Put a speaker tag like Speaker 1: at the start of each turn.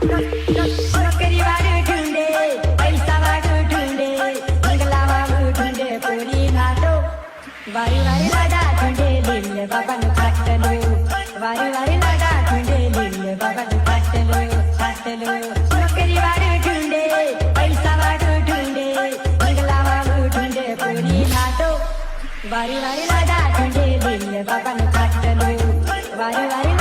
Speaker 1: नौकरी वाळू ढूंढे पैसा वाळू ढूंढे बंगला वाळू ढूंढे पोरी नातो वारी वारी लाडा ढूंढे लील बाबा नु खाटलो वारी वारी लाडा ढूंढे लील बाबा नु खाटलो नौकरी वाळू ढूंढे पैसा वाळू ढूंढे बंगला वाळू ढूंढे पोरी नातो वारी वारी लाडा ढूंढे लील बाबा नु खाटलो वारी वारी